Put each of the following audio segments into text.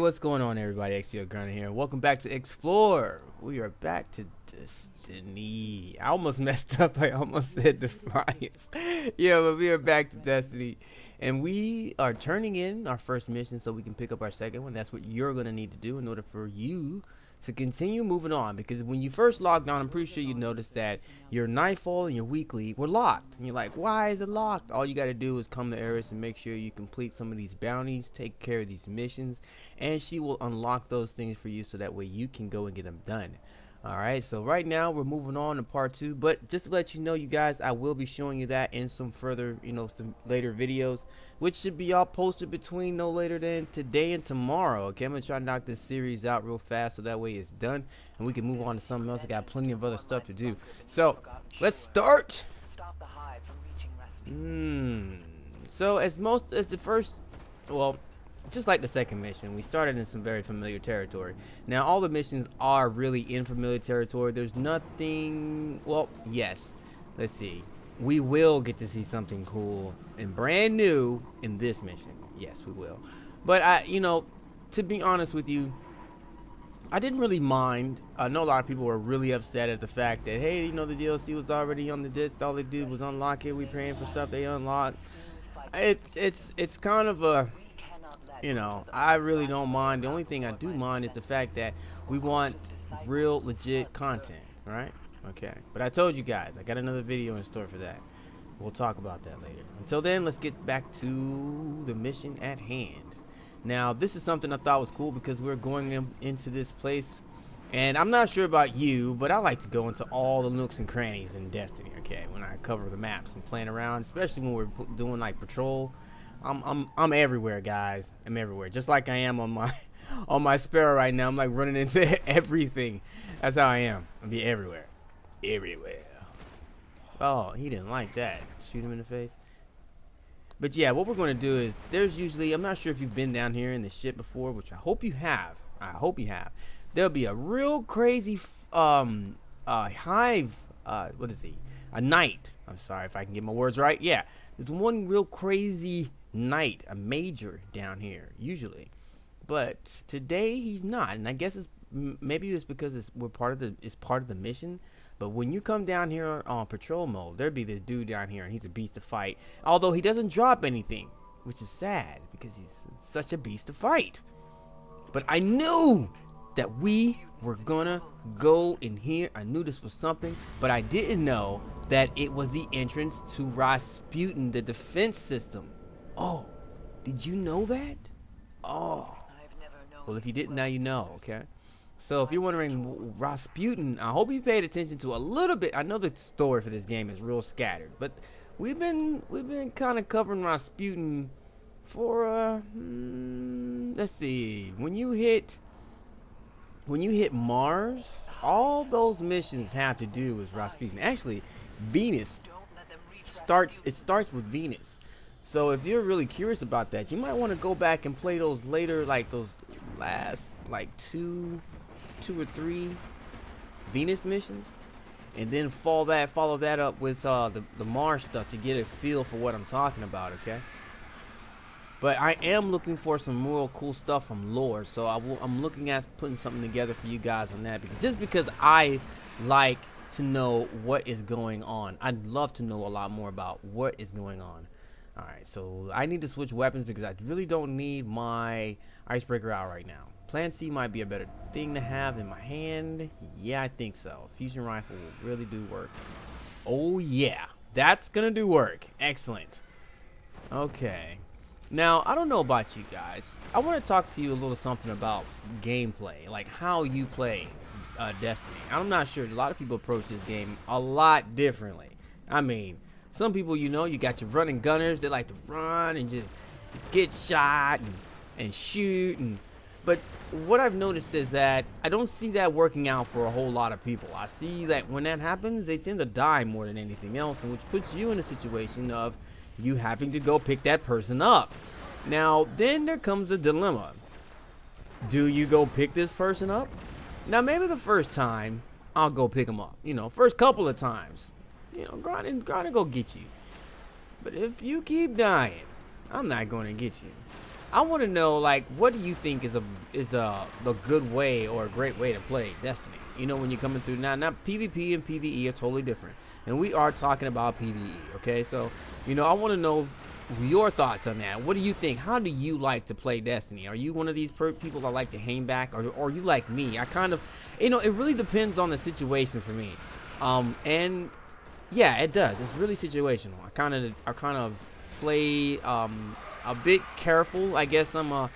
what's going on, everybody? XTO Gunner here. Welcome back to Explore. We are back to Destiny. I almost messed up. I almost said Defiance. Yeah, but we are back to Destiny. And we are turning in our first mission so we can pick up our second one. That's what you're going to need to do in order for you to continue moving on. Because when you first logged on, I'm pretty sure you noticed that your Nightfall and your Weekly were locked. And you're like, why is it locked? All you got to do is come to Eris and make sure you complete some of these bounties, take care of these missions, and she will unlock those things for you so that way you can go and get them done. Alright, so right now we're moving on to part 2, but just to let you know, you guys, I will be showing you that in some further, some later videos, which should be all posted between no later than today and tomorrow. Okay, I'm gonna try to knock this series out real fast so that way it's done and we can move on to something else. I got plenty of other stuff to do. So let's start. So as the first, well, just like the second mission, we started in some very familiar territory. Now all the missions are really in familiar territory. There's nothing, well, yes, let's see, we will get to see something cool and brand new in this mission. Yes, we will. But to be honest with you, I didn't really mind. I know a lot of people were really upset at the fact that, hey, the DLC was already on the disc, all they did was unlock it. We praying for stuff they unlocked. It's kind of a, I really don't mind. The only thing I do mind is the fact that we want real legit content, right? Okay, but I told you guys I got another video in store for that. We'll talk about that later. Until then, let's get back to the mission at hand. Now this is something I thought was cool because we're going into this place, and I'm not sure about you, but I like to go into all the nooks and crannies in Destiny. Okay, when I cover the maps and playing around, especially when we're doing like patrol. I'm everywhere, guys. I'm everywhere, just like I am on my Sparrow right now. I'm like running into everything. That's how I am. I'll be everywhere. Oh, he didn't like that. Shoot him in the face. But yeah, what we're going to do is, there's usually, I'm not sure if you've been down here in the ship before, which I hope you have. There'll be a real crazy hive, what is he, a knight. I'm sorry if I can get my words right. Yeah, there's one real crazy knight, a major down here usually, but today he's not, and I guess maybe it's because we're part of the mission. But when you come down here on patrol mode, there'd be this dude down here, and he's a beast to fight, although he doesn't drop anything, which is sad because he's such a beast to fight. But I knew that we were gonna go in here. I knew this was something, but I didn't know that it was the entrance to Rasputin, the defense system. Oh, did you know that? Oh, well, if you didn't, now you know. Okay, so if you're wondering, Rasputin, I hope you paid attention to a little bit. I know the story for this game is real scattered, but we've been kind of covering Rasputin for let's see, when you hit Mars, all those missions have to do with Rasputin. Actually, Venus starts with Venus. So if you're really curious about that, you might want to go back and play those later, like those last like two or three Venus missions, and then follow that up with the Mars stuff to get a feel for what I'm talking about. Okay, but I am looking for some real cool stuff from lore, so I'm looking at putting something together for you guys on that, just because I like to know what is going on. I'd love to know a lot more about what is going on. Alright, so I need to switch weapons because I really don't need my icebreaker out right now. Plan C might be a better thing to have in my hand. Yeah, I think so. Fusion rifle will really do work. Oh yeah, that's gonna do work. Excellent. Okay. Now, I don't know about you guys. I want to talk to you a little something about gameplay, like how you play Destiny. I'm not sure. A lot of people approach this game a lot differently. I mean, some people, you got your running gunners. They like to run and just get shot and shoot. But what I've noticed is that I don't see that working out for a whole lot of people. I see that when that happens, they tend to die more than anything else, and which puts you in a situation of you having to go pick that person up. Now, then there comes the dilemma. Do you go pick this person up? Now, maybe the first time, I'll go pick them up. First couple of times. Grind and go get you. But if you keep dying, I'm not going to get you. I want to know, like, what do you think is a good way or a great way to play Destiny? You know, when you're coming through now, PvP and PvE are totally different, and we are talking about PvE. Okay, so you know, I want to know your thoughts on that. What do you think? How do you like to play Destiny? Are you one of these people that like to hang back, or you like me? I kind of, you know, it really depends on the situation for me. And yeah, it does. It's really situational. I kind of play a bit careful. I guess I'm a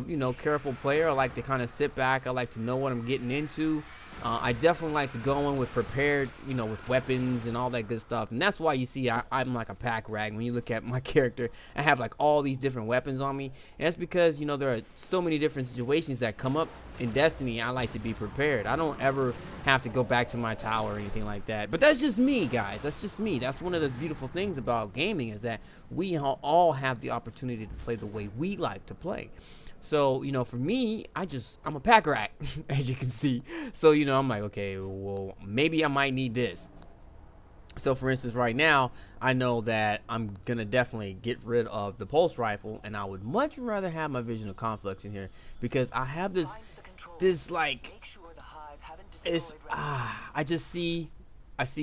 you know, careful player. I like to kind of sit back. I like to know what I'm getting into. I definitely like to go in with prepared, you know, with weapons and all that good stuff. And that's why you see I'm like a pack rag. When you look at my character, I have like all these different weapons on me. And that's because, you know, there are so many different situations that come up in Destiny. I like to be prepared. I don't ever have to go back to my tower or anything like that. But that's just me, guys. That's just me. That's one of the beautiful things about gaming, is that we all have the opportunity to play the way we like to play. So, you know, for me, I'm a pack rat, as you can see. So, you know, I'm like, okay, well, maybe I might need this. So, for instance, right now, I know that I'm going to definitely get rid of the pulse rifle, and I would much rather have my Vision of Conflicts in here, because I have this like, I see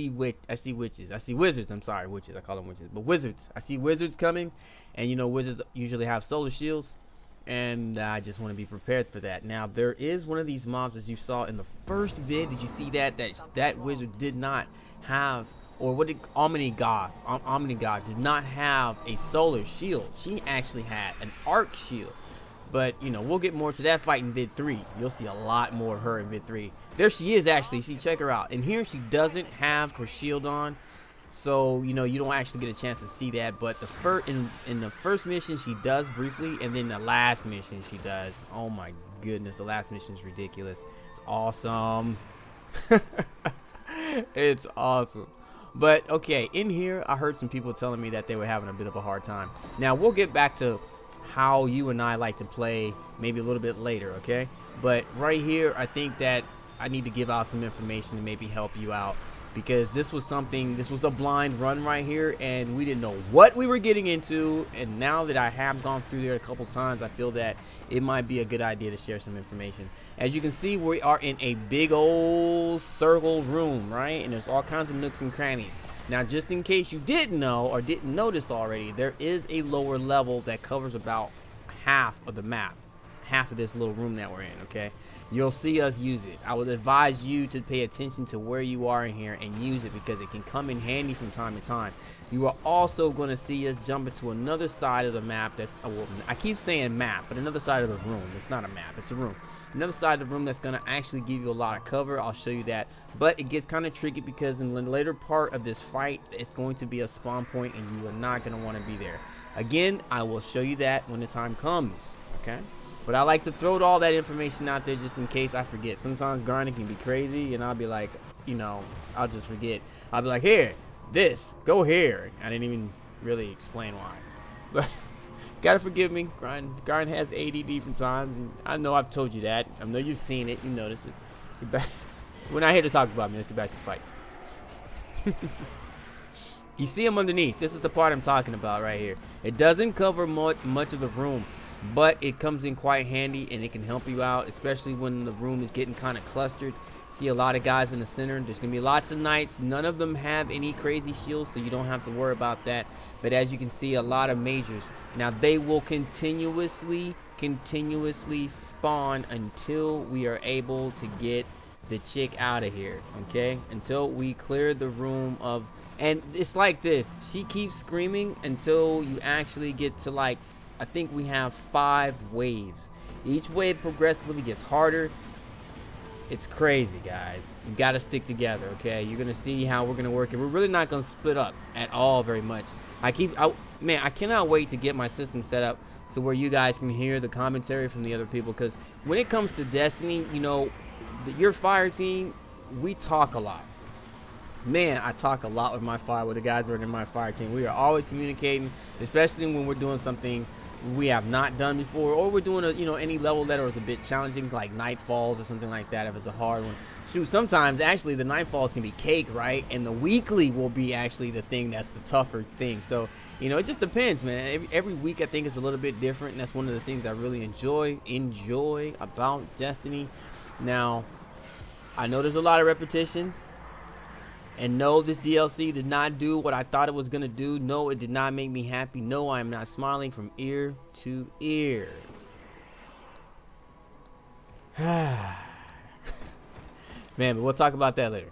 witches. I see wizards. I'm sorry, witches. I call them witches. But wizards. I see wizards coming, and, you know, wizards usually have solar shields. And I just want to be prepared for that. Now, there is one of these mobs, as you saw in the first vid. Did you see that wizard did not have, or what did Omni God did not have a solar shield. She actually had an arc shield. But, you know, we'll get more to that fight in vid 3. You'll see a lot more of her in vid 3. There she is, actually. See, check her out. And here she doesn't have her shield on. So, you know, you don't actually get a chance to see that, but in the first mission she does briefly, and then the last mission she does. Oh my goodness, the last mission is ridiculous. It's awesome. It's awesome. But okay, in here I heard some people telling me that they were having a bit of a hard time. Now we'll get back to how you and I like to play maybe a little bit later, okay? But right here, I think that I need to give out some information to maybe help you out. Because this was a blind run right here, and we didn't know what we were getting into. And now that I have gone through there a couple times, I feel that it might be a good idea to share some information. As you can see, we are in a big old circle room, right? And there's all kinds of nooks and crannies. Now, just in case you didn't know or didn't notice already, there is a lower level that covers about half of the map, half of this little room that we're in, okay? You'll see us use it. I would advise you to pay attention to where you are in here and use it, because it can come in handy from time to time. You are also going to see us jump into another side of the map that's, well, I keep saying map, but another side of the room. It's not a map, it's a room. Another side of the room that's going to actually give you a lot of cover. I'll show you that. But it gets kind of tricky, because in the later part of this fight, it's going to be a spawn point, and you are not going to want to be there. Again, I will show you that when the time comes, okay? But I like to throw all that information out there just in case I forget. Sometimes grinding can be crazy, and I'll be like, you know, I'll just forget. I'll be like, here, go here. I didn't even really explain why. But gotta forgive me. Grind has ADD from times, and I know I've told you that. I know you've seen it. You notice it. We're not here to talk about me. Let's get back to the fight. You see them underneath. This is the part I'm talking about right here. It doesn't cover much of the room, but it comes in quite handy, and it can help you out, especially when the room is getting kind of clustered. See a lot of guys in the center. There's gonna be lots of knights. None of them have any crazy shields, so you don't have to worry about that. But as you can see, a lot of majors. Now they will continuously spawn until we are able to get the chick out of here, okay? Until we clear the room of, and it's like this. She keeps screaming until you actually get to, like, I think we have 5 waves. Each wave progressively gets harder. It's crazy, guys. You gotta stick together, okay? You're gonna see how we're gonna work it. We're really not gonna split up at all very much. Man, I cannot wait to get my system set up so where you guys can hear the commentary from the other people, because when it comes to Destiny, you know, your fire team, we talk a lot. Man, I talk a lot with the guys that are in my fire team. We are always communicating, especially when we're doing something we have not done before, or we're doing a, you know, any level that was a bit challenging, like Nightfalls or something like that, if it's a hard one. Shoot, sometimes actually the Nightfalls can be cake, right? And the weekly will be actually the thing that's the tougher thing. So, you know, it just depends, man. Every week I think is a little bit different, and that's one of the things I really enjoy about Destiny. Now, I know there's a lot of repetition. And no, this DLC did not do what I thought it was going to do. No, it did not make me happy. No, I am not smiling from ear to ear. Man, but we'll talk about that later.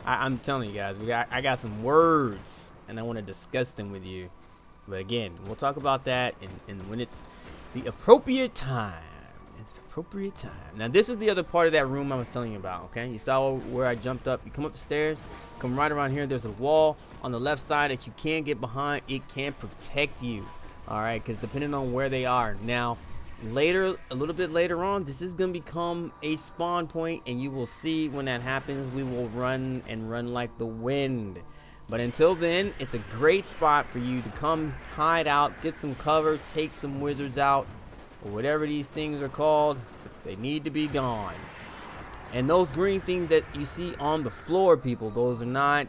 I'm telling you guys, I got some words, and I want to discuss them with you. But again, we'll talk about that and when it's the appropriate time. It's appropriate time. Now, this is the other part of that room I was telling you about, okay? You saw where I jumped up. You come up the stairs, come right around here. There's a wall on the left side that you can't get behind. It can protect you, all right? Because depending on where they are. Now, later, a little bit later on, this is going to become a spawn point, and you will see when that happens, we will run and run like the wind. But until then, it's a great spot for you to come hide out, get some cover, take some wizards out, or whatever these things are called. They need to be gone. And those green things that you see on the floor, people, those are not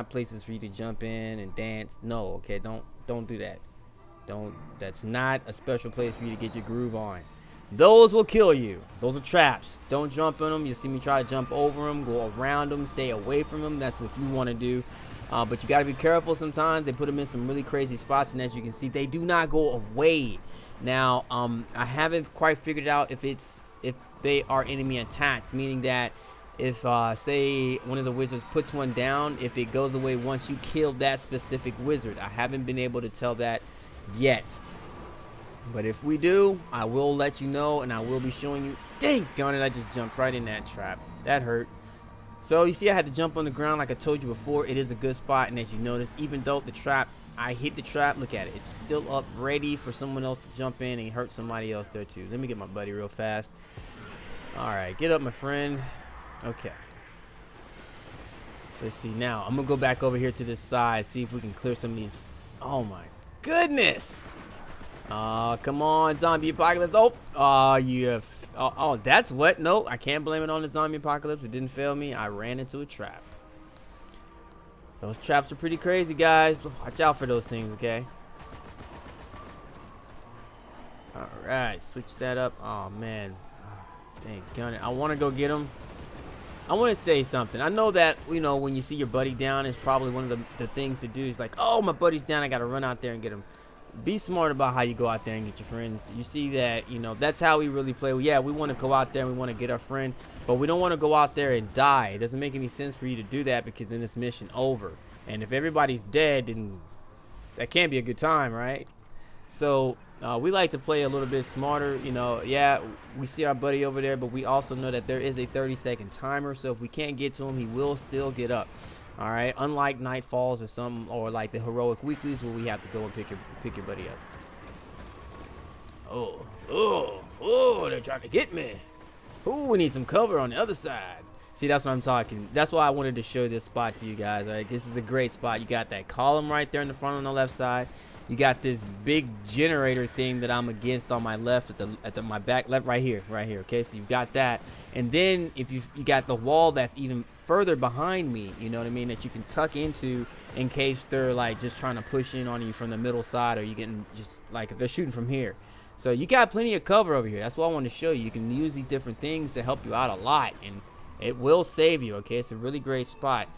places for you to jump in and dance. No, okay, don't do that. That's not a special place for you to get your groove on. Those will kill you. Those are traps. Don't jump on them. You'll see me try to jump over them, go around them, stay away from them. That's what you want to do. But you got to be careful sometimes. They put them in some really crazy spots, and as you can see, they do not go away. Now, I haven't quite figured out if they are enemy attacks, meaning that if, say, one of the wizards puts one down, if it goes away once you kill that specific wizard. I haven't been able to tell that yet. But if we do, I will let you know, and I will be showing you. Dang on it, I just jumped right in that trap. That hurt. So, you see, I had to jump on the ground like I told you before. It is a good spot, and as you notice, even though the trap, I hit the trap, look at it. It's still up, ready for someone else to jump in and hurt somebody else there, too. Let me get my buddy real fast. All right, get up, my friend. Okay. Let's see. Now, I'm going to go back over here to this side, see if we can clear some of these. Oh, my goodness. Come on, zombie apocalypse. Oh, that's what? No, I can't blame it on the zombie apocalypse. It didn't fail me. I ran into a trap. Those traps are pretty crazy, guys. Watch out for those things, okay? Alright, switch that up. Oh, man. Oh, dang, gun it. I want to go get him. I want to say something. I know that, you know, when you see your buddy down, it's probably one of the things to do. It's like, oh, my buddy's down. I got to run out there and get him. Be smart about how you go out there and get your friends. You see that, you know, that's how we really play. Well, yeah, we want to go out there and we want to get our friend, but we don't want to go out there and die. It doesn't make any sense for you to do that, because then this mission over. And if everybody's dead, then that can't be a good time, right? So we like to play a little bit smarter. You know, yeah, we see our buddy over there, but we also know that there is a 30-second timer. So if we can't get to him, he will still get up. All right, unlike Nightfalls or like the heroic weeklies where we have to go and pick your buddy up. Oh, they're trying to get me. Ooh, we need some cover on the other side. See, that's what I'm talking. That's why I wanted to show this spot to you guys. All right, this is a great spot. You got that column right there in the front on the left side. You got this big generator thing that I'm against on my left at my back left right here. Okay, so you've got that, and then if you got the wall that's even further behind me, you know what I mean, that you can tuck into in case they're like just trying to push in on you from the middle side, or you getting just like if they're shooting from here. So you got plenty of cover over here. That's what I want to show you. You can use these different things to help you out a lot, and it will save you. Okay, it's a really great spot.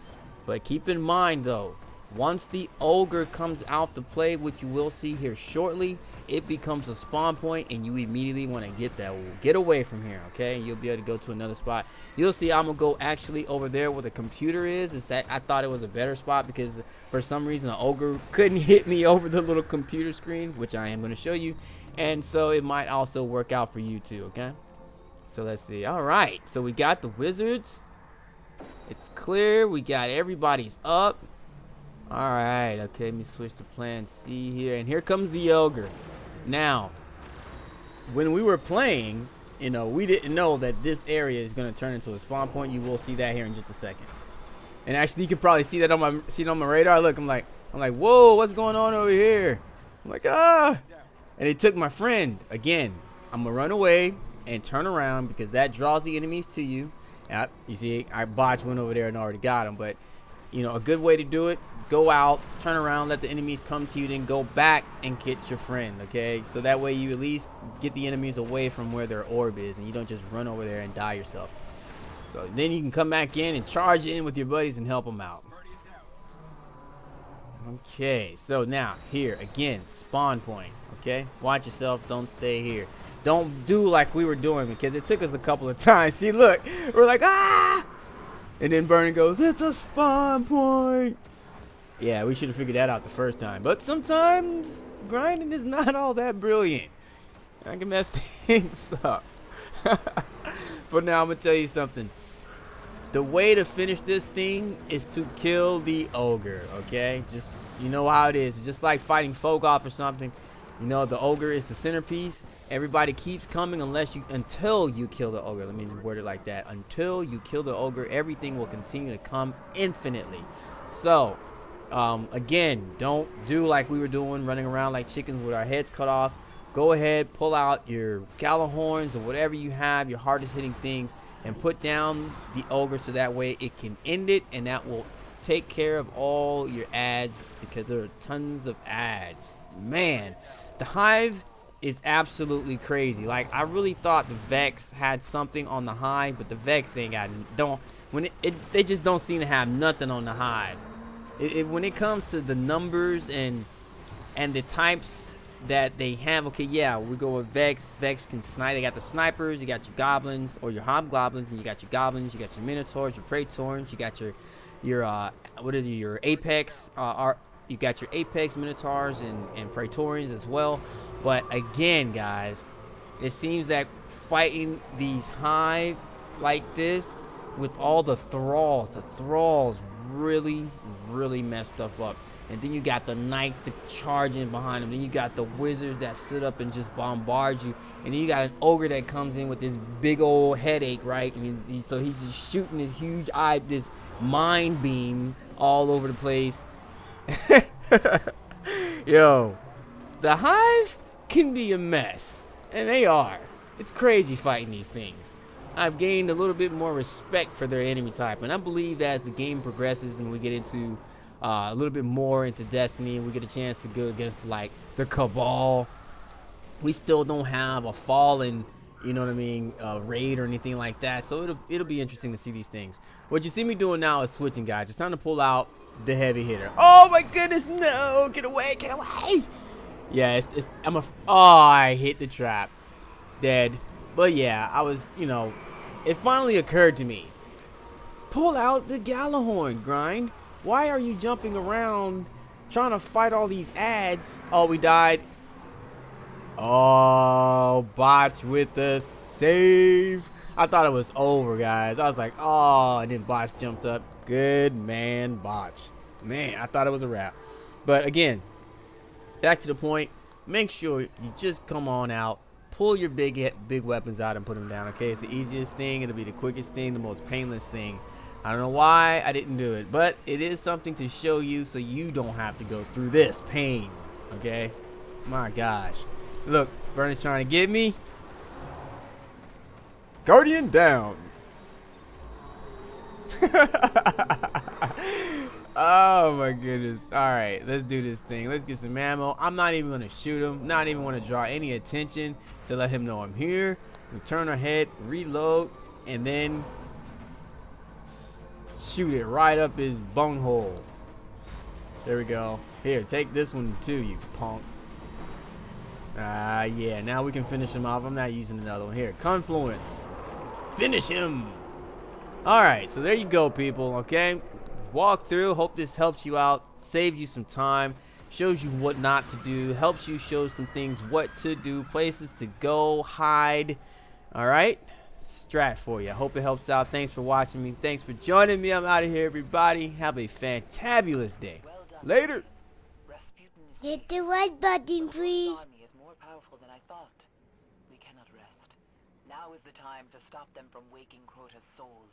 But keep in mind though, once the ogre comes out to play, which you will see here shortly, it becomes a spawn point, and you immediately want to get away from here, okay? You'll be able to go to another spot. You'll see I'm gonna go actually over there where the computer is. I thought it was a better spot because for some reason an ogre couldn't hit me over the little computer screen, which I am going to show you, and so it might also work out for you too, okay? So let's see. All right, so we got the wizards. It's clear. We got everybody's up. All right, okay, let me switch to plan C here, and here comes the ogre. Now, when we were playing, you know, we didn't know that this area is going to turn into a spawn point. You will see that here in just a second. And actually, you can probably see that on my radar. Look, I'm like, I'm like, whoa, what's going on over here? I'm like, ah. And they took my friend. Again, I'm going to run away and turn around because that draws the enemies to you. You see, I botched, went over there and already got him. But, you know, a good way to do it, go out, turn around, let the enemies come to you, then go back and get your friend, okay? So that way you at least get the enemies away from where their orb is and you don't just run over there and die yourself. So then you can come back in and charge in with your buddies and help them out. Okay, so now here again, spawn point. Okay, watch yourself, don't stay here. Don't do like we were doing because it took us a couple of times. See, look, we're like, ah, and then Vernon goes, it's a spawn point. Yeah, we should have figured that out the first time. But sometimes grinding is not all that brilliant. I can mess things up. But now I'm gonna tell you something. The way to finish this thing is to kill the ogre, okay? Just, you know how it is. It's just like fighting folk off or something. You know, the ogre is the centerpiece. Everybody keeps coming until you kill the ogre. Let me just word it like that. Until you kill the ogre, everything will continue to come infinitely. So, again, don't do like we were doing, running around like chickens with our heads cut off. Go ahead, pull out your Gallahorns or whatever you have, your hardest hitting things, and put down the ogre so that way it can end it, and that will take care of all your ads because there are tons of ads. Man, the Hive is absolutely crazy. Like, I really thought the Vex had something on the Hive, but the Vex ain't got they just don't seem to have nothing on the Hive. When it comes to the numbers and the types that they have, okay, yeah, we go with Vex. Vex can snipe. They got the snipers, you got your goblins or your hobgoblins, and you got your goblins, you got your minotaurs, your praetorians, you got your your apex, you got your apex minotaurs and praetorians as well. But again, guys, it seems that fighting these Hive like this with all the thralls really messed stuff up. And then you got the knights to charge in behind them. Then you got the wizards that sit up and just bombard you. And then you got an ogre that comes in with this big old headache, right? And so he's just shooting this huge this mind beam all over the place. Yo, the Hive can be a mess. And they are. It's crazy fighting these things. I've gained a little bit more respect for their enemy type. And I believe that as the game progresses and we get into a little bit more into Destiny and we get a chance to go against like the Cabal, we still don't have a fallen, you know what I mean, raid or anything like that. So it'll be interesting to see these things. What you see me doing now is switching, guys. It's time to pull out the heavy hitter. Oh my goodness, no, get away, get away. Yeah, I hit the trap, dead. But yeah, I was, you know, it finally occurred to me, pull out the Gallahorn, grind. Why are you jumping around trying to fight all these ads? Oh, we died. Oh, botch with the save. I thought it was over, guys. I was like, oh, and then botch jumped up. Good man, botch. Man, I thought it was a wrap. But again, back to the point. Make sure you just come on out. Pull your big weapons out and put them down, okay? It's the easiest thing. It'll be the quickest thing, the most painless thing. I don't know why I didn't do it, but it is something to show you so you don't have to go through this pain, okay? My gosh. Look, Vernon's trying to get me. Guardian down. Oh my goodness. Alright, let's do this thing. Let's get some ammo. I'm not even going to shoot him. Not even want to draw any attention to let him know I'm here. We turn our head, reload, and then shoot it right up his bunghole. There we go. Here, take this one too, you punk. Yeah, now we can finish him off. I'm not using another one. Here, Confluence. Finish him. Alright, so there you go, people, okay? Walk through. Hope this helps you out. Saves you some time. Shows you what not to do. Helps you show some things what to do. Places to go. Hide. Alright? Strat for you. I hope it helps out. Thanks for watching me. Thanks for joining me. I'm out of here, everybody. Have a fantabulous day. Later. Hit the right button, please. Army is more powerful than I thought. We cannot rest. Now is the time to stop them from waking Crota's soul.